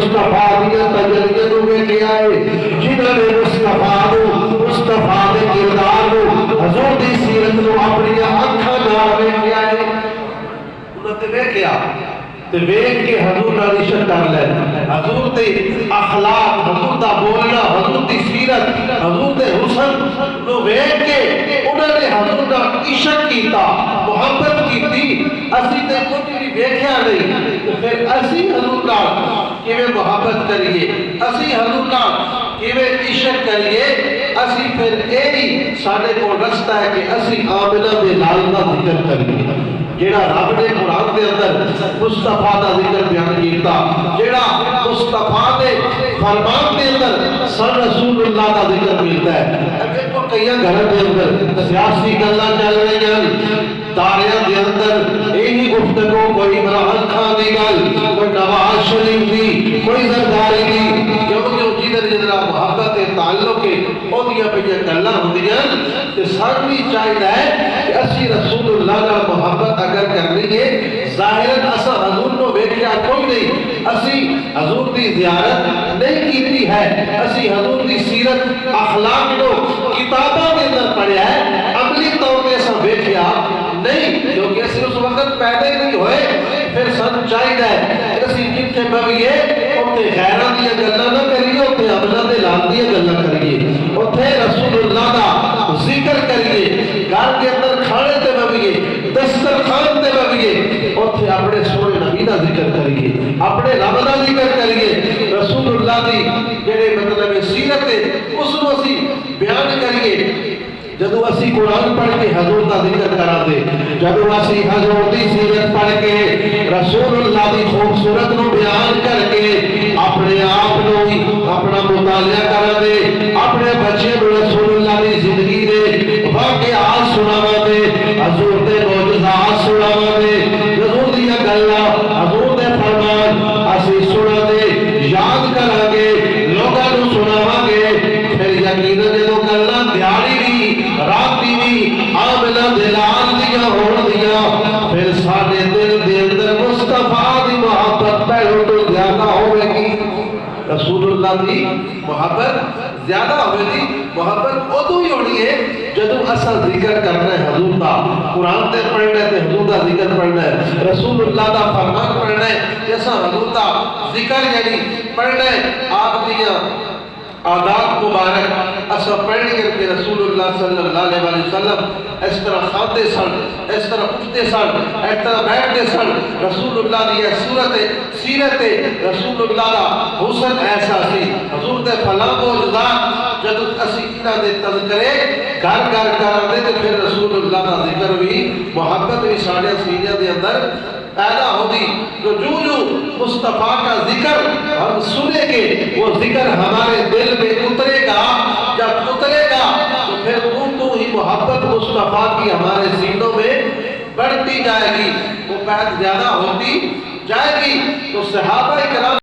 مصطفیٰ دیا تجلیت میں کیا ہے جنہوں نے مصطفیٰ دے کردار حضور دی سیرت نو اپنی اکھاں نال ویکھیا ہے انہاں تے ویکھیا تے ویکھ کے حضور نال عشق کر لے حضور دے اخلاق حضور دا بولنا حضور دی سیرت حضور دے حسن نو ویکھ کے انہاں نے حضور نال عشق کیتا محبت کیتی اسی تے کچھ بھی ویکھیا نہیں تے پھر اسی حضور نال کیویں محبت کریے اسی حضور نال کیویں عشق کریے اسی پھر یہی سارے کو رستہ ہے کہ اسی آمنہ دے لال دا ذکر کریے جیڑا رب نے قرآن دے اندر مصطفیٰ دا ذکر بیان کیتا جیڑا مصطفیٰ دے فرمان دے اندر سر رسول اللہ دا ذکر ملتا ہے اگر تو کئی گھر دے اندر سیاسی گلاں چل رہی ہیں داریاں دے اندر یہی گفتگو کوئی عمران خان دی گل کوئی نواز شریف دی کوئی زرداری دی کیونکہ جدھر جدھر محبت تعلق ہے وہ دیا پہ یہ گلاں ہوندیاں کہ سب بھی چاہیے ہے کہ اسی رسول اللہ کا محبت اگر کرنی ہے ظاہراً اسا حضور کو ویکھیا کوئی نہیں اسی حضور دی زیارت نہیں کیتی ہے اسی حضور دی سیرت اخلاق کو کتابوں کے اندر پڑھیا ہے عملی طور پہ اسا ویکھیا نہیں کیونکہ اسی اس وقت پیدا نہیں ہوئے پھر سن چاہیے ہے اسی جتنے بویے اتنے غیرہ دیا گلہ نہ کریے اتنے عملہ دے لان دیا گلہ کریے اتنے رسول اللہ دا ذکر کریے گھر کے اندر کھانے تے بویے دسترخوان تے بویے اتنے اپنے سونے نبی دا ذکر کریے اپنے رب دا ذکر کریے رسول اللہ دی جڑے مطلب سیرت ہے اس کو اسی بیان کریے جدو اسی قرآن پڑھ کے حضور دا ذکر کرا دے جدو اسی حضور دی سیرت پڑھ کے رسول اللہ دی خوبصورت نو بیان کر کے اپنے آپ نو اپنا مطالعہ کرا دے اپنے بچے نو رسول اللہ دی زندگی دے واقعات سناوا دے حضور دے معجزات سناوا دے حضور دی گلاں حضور دے فرمان اسی سنا دے یاد کرا گے لوگاں نو سناوا گے پھر یقینا جدو گلاں دیاری بھی راتی بھی آمنہ دلال دیا ہون دیا پھر سارے دل دے اندر مصطفیٰ دی محبت پہلو تو زیادہ ہوئے گی رسول اللہ دی محبت زیادہ ہوئے گی محبت ادو ہی ہونی ہے جدو اسا ذکر کرنا ہے حضور دا قرآن تے پڑھنا ہے حضور دا ذکر پڑھنا ہے رسول اللہ دا فرمان پڑھنا ہے جیسا حضور دا ذکر یعنی پڑھنا ہے آپ دیا آداب مبارک اسا پڑھنی ہے کہ رسول اللہ صلی اللہ علیہ وسلم اس طرح خاتے سن اس طرح اٹھتے سن اس طرح بیٹھتے سن رسول اللہ دی صورت سیرت رسول اللہ دا حسن ایسا سی حضور دے فلاں معجزات جب اسی انہاں دے تذکرے گھر گھر کراندے تے پھر رسول اللہ دا ذکر بھی محبت بھی ساڑھے سینیاں دے اندر پیدا ہوگی تو جو مصطفیٰ کا ذکر ہم سنے گے وہ ذکر ہمارے دل میں اترے گا جب اترے گا تو پھر تو ہی محبت مصطفیٰ کی ہمارے سینوں میں بڑھتی جائے گی وہ بہت زیادہ ہوتی جائے گی تو صحابہ